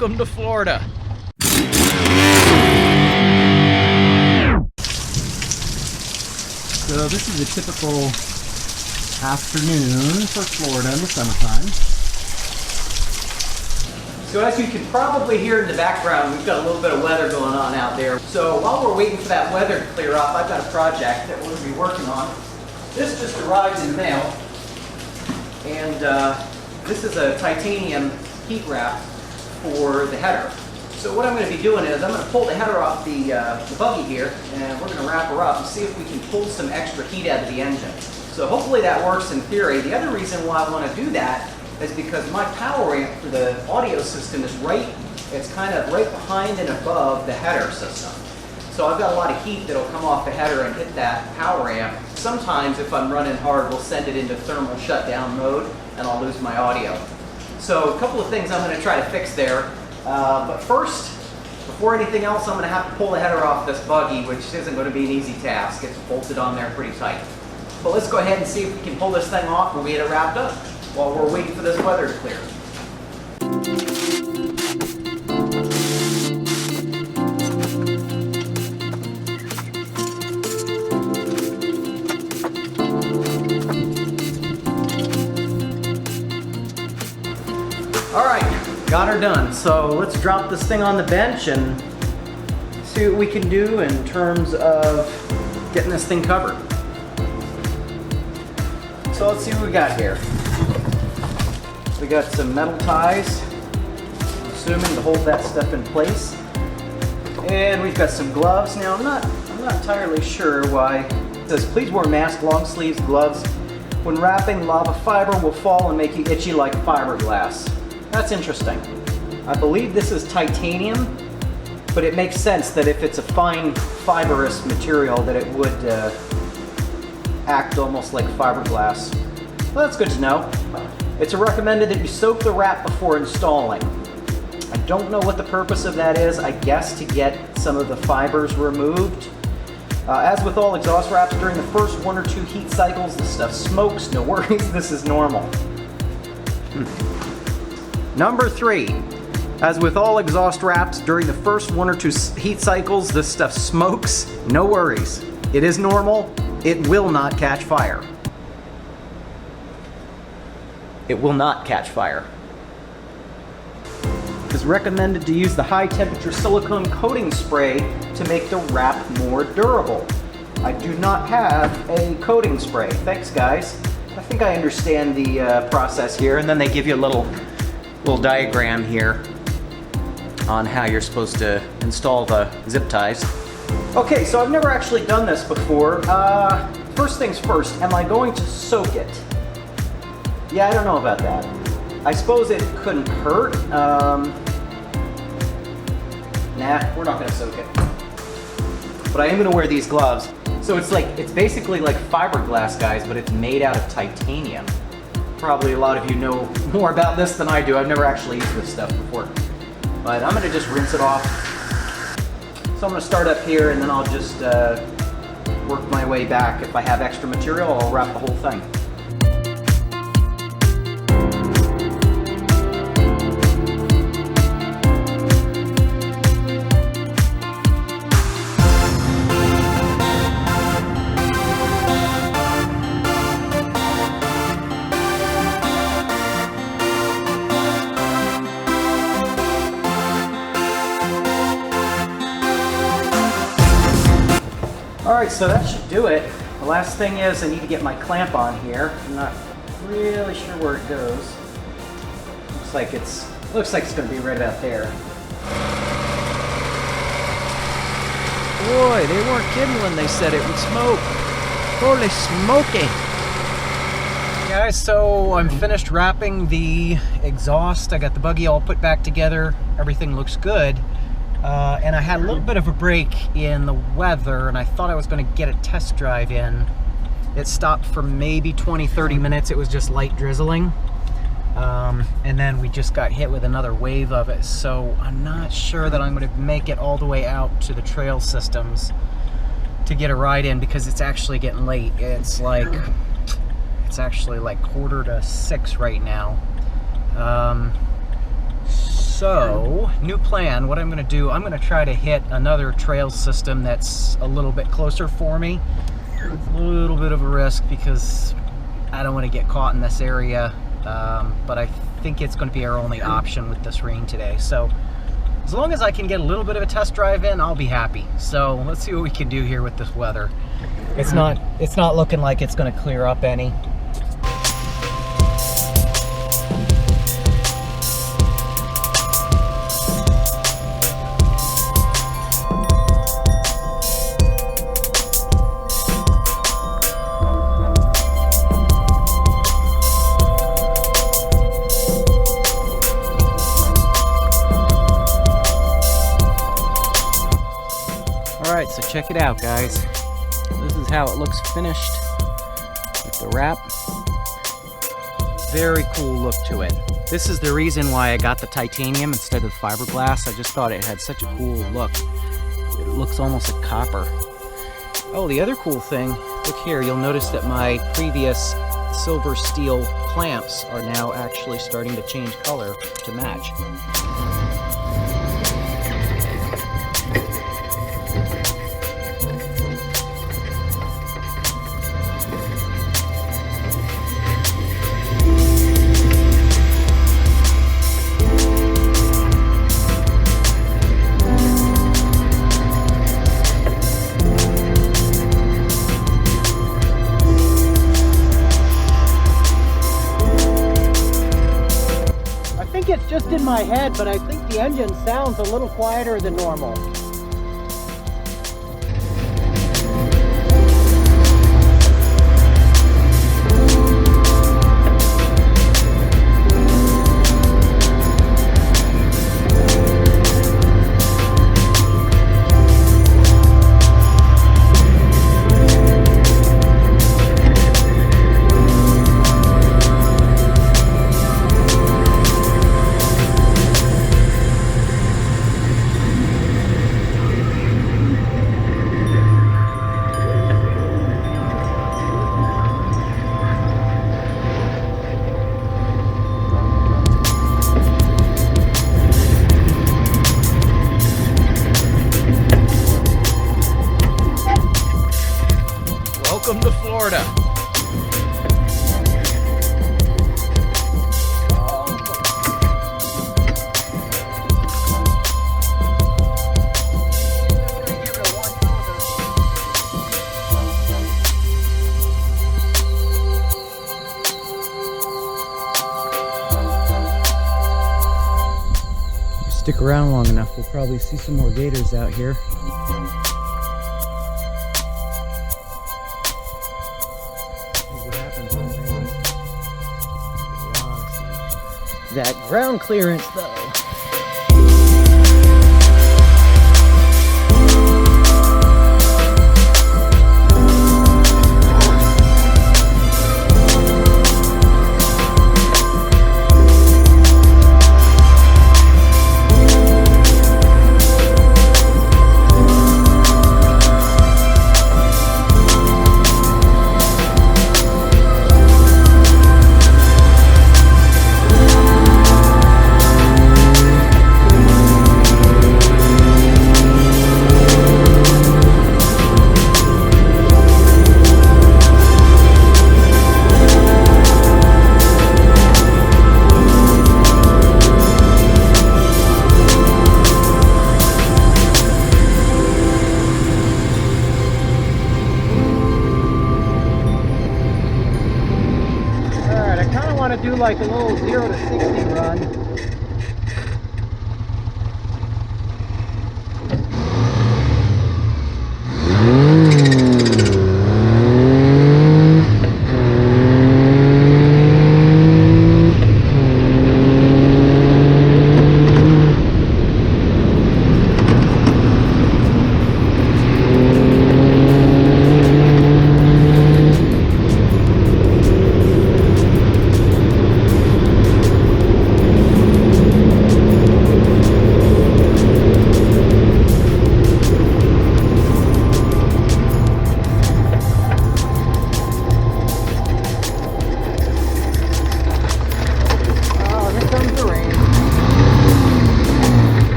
Welcome to Florida. So this is a typical afternoon for Florida in the summertime. So as you can probably hear in the background, we've got a little bit of weather going on out there. So while we're waiting for that weather to clear up, I've got a project that we're going to be working on. This just arrived in the mail, and this is a titanium heat wrap for the header. So what I'm going to be doing is I'm going to pull the header off the buggy here, and we're going to wrap her up and see if we can pull some extra heat out of the engine. So hopefully that works in theory. The other reason why I want to do that is because my power amp for the audio system is it's kind of right behind and above the header system. So I've got a lot of heat that'll come off the header and hit that power amp. Sometimes if I'm running hard, we'll send it into thermal shutdown mode and I'll lose my audio. So a couple of things I'm going to try to fix there. But first, before anything else, I'm going to have to pull the header off this buggy, which isn't going to be an easy task. It's bolted on there pretty tight. But let's go ahead and see if we can pull this thing off and we get it wrapped up while we're waiting for this weather to clear. Alright, got her done. So let's drop this thing on the bench and see what we can do in terms of getting this thing covered. So let's see what we got here. We got some metal ties, I'm assuming to hold that stuff in place. And we've got some gloves. Now I'm not entirely sure why it says please wear mask, long sleeves, gloves. When wrapping, lava fiber will fall and make you itchy like fiberglass. That's interesting. I believe this is titanium, but it makes sense that if it's a fine fibrous material that it would act almost like fiberglass. Well, that's good to know. It's recommended that you soak the wrap before installing. I don't know what the purpose of that is. I guess to get some of the fibers removed. As with all exhaust wraps, during the first 1 or 2 heat cycles, the stuff smokes. No worries, this is normal. Number 3. As with all exhaust wraps, during the first 1 or 2 heat cycles, this stuff smokes. No worries. It is normal. It will not catch fire. It will not catch fire. It is recommended to use the high temperature silicone coating spray to make the wrap more durable. I do not have a coating spray. Thanks, guys. I think I understand the process here, and then they give you a little diagram here on how you're supposed to install the zip ties. Okay, so I've never actually done this before. First things first, am I going to soak it? Yeah, I don't know about that. I suppose it couldn't hurt. Nah, we're not gonna soak it. But I am gonna wear these gloves. So it's basically like fiberglass, guys, but it's made out of titanium. Probably a lot of you know more about this than I do. I've never actually used this stuff before. But I'm gonna just rinse it off. So I'm gonna start up here and then I'll just work my way back. If I have extra material, I'll wrap the whole thing. Alright, so that should do it. The last thing is I need to get my clamp on here. I'm not really sure where it goes. Looks like it's going to be right about there. Boy, they weren't kidding when they said it would smoke. Holy smoky. Guys, so I'm finished wrapping the exhaust. I got the buggy all put back together. Everything looks good. And I had a little bit of a break in the weather, and I thought I was going to get a test drive in. It stopped for maybe 20-30 minutes. It was just light drizzling. And then we just got hit with another wave of it. So I'm not sure that I'm going to make it all the way out to the trail systems to get a ride in, because it's actually getting late. It's actually like 5:45 right now. So, new plan. What I'm going to do, I'm going to try to hit another trail system that's a little bit closer for me. It's a little bit of a risk because I don't want to get caught in this area, but I think it's going to be our only option with this rain today. So, as long as I can get a little bit of a test drive in, I'll be happy. So, let's see what we can do here with this weather. It's not looking like it's going to clear up any. Alright, so check it out, guys. This is how it looks finished with the wrap. Very cool look to it. This is the reason why I got the titanium instead of fiberglass. I just thought it had such a cool look. It looks almost like copper. Oh, the other cool thing, look here, you'll notice that my previous silver steel clamps are now actually starting to change color to match. It's just in my head, but I think the engine sounds a little quieter than normal. Welcome to Florida. Stick around long enough, we'll probably see some more gators out here. That ground clearance though. To do like a little 0 to 60 run.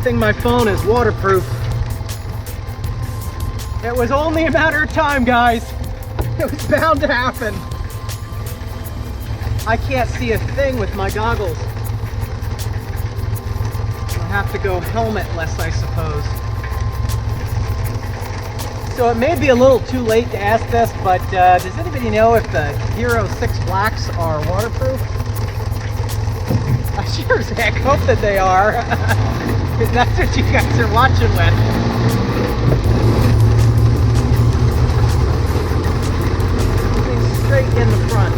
thing my phone is waterproof. It was only a matter of time, guys. It was bound to happen. I can't see a thing with my goggles. I'll have to go helmetless, I suppose. So it may be a little too late to ask this, but does anybody know if the Hero 6 Blacks are waterproof? I sure as heck hope that they are. Because that's what you guys are watching with. Moving straight in the front.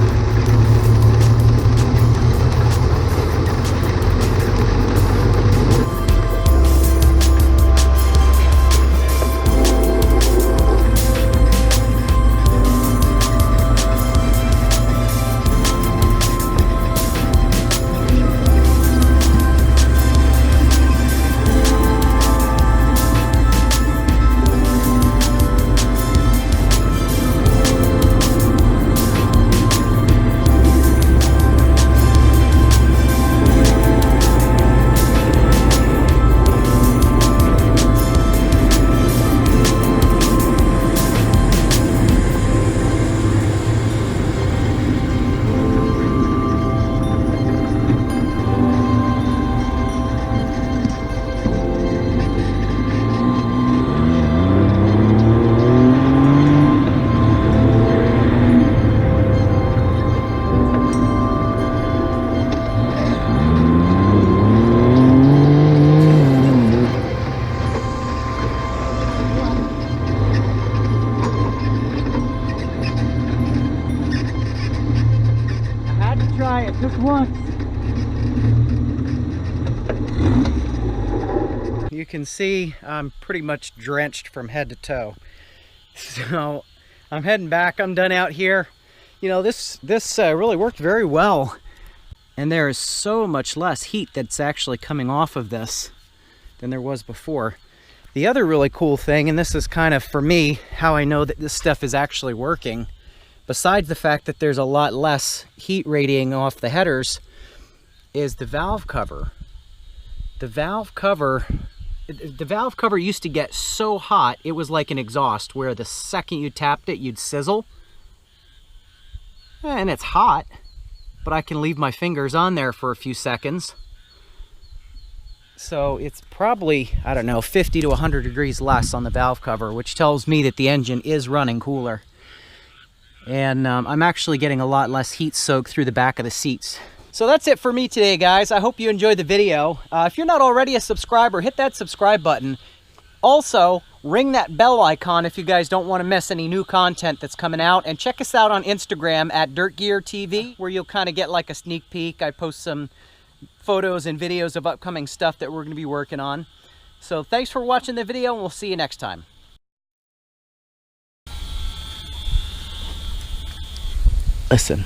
Try it just once. You can see I'm pretty much drenched from head to toe. So I'm heading back. I'm done out here. You know, this really worked very well. And there is so much less heat that's actually coming off of this than there was before. The other really cool thing, and this is kind of for me how I know that this stuff is actually working, besides the fact that there's a lot less heat radiating off the headers, is the valve cover. The valve cover used to get so hot, it was like an exhaust, where the second you tapped it, you'd sizzle. And it's hot, but I can leave my fingers on there for a few seconds. So it's probably, I don't know, 50 to 100 degrees less on the valve cover, which tells me that the engine is running cooler. And I'm actually getting a lot less heat soak through the back of the seats. So that's it for me today, guys. I hope you enjoyed the video. If you're not already a subscriber, hit that subscribe button. Also, ring that bell icon if you guys don't want to miss any new content that's coming out. And check us out on Instagram at Dirt Gear TV, where you'll kind of get like a sneak peek. I post some photos and videos of upcoming stuff that we're going to be working on. So thanks for watching the video, and we'll see you next time. Listen.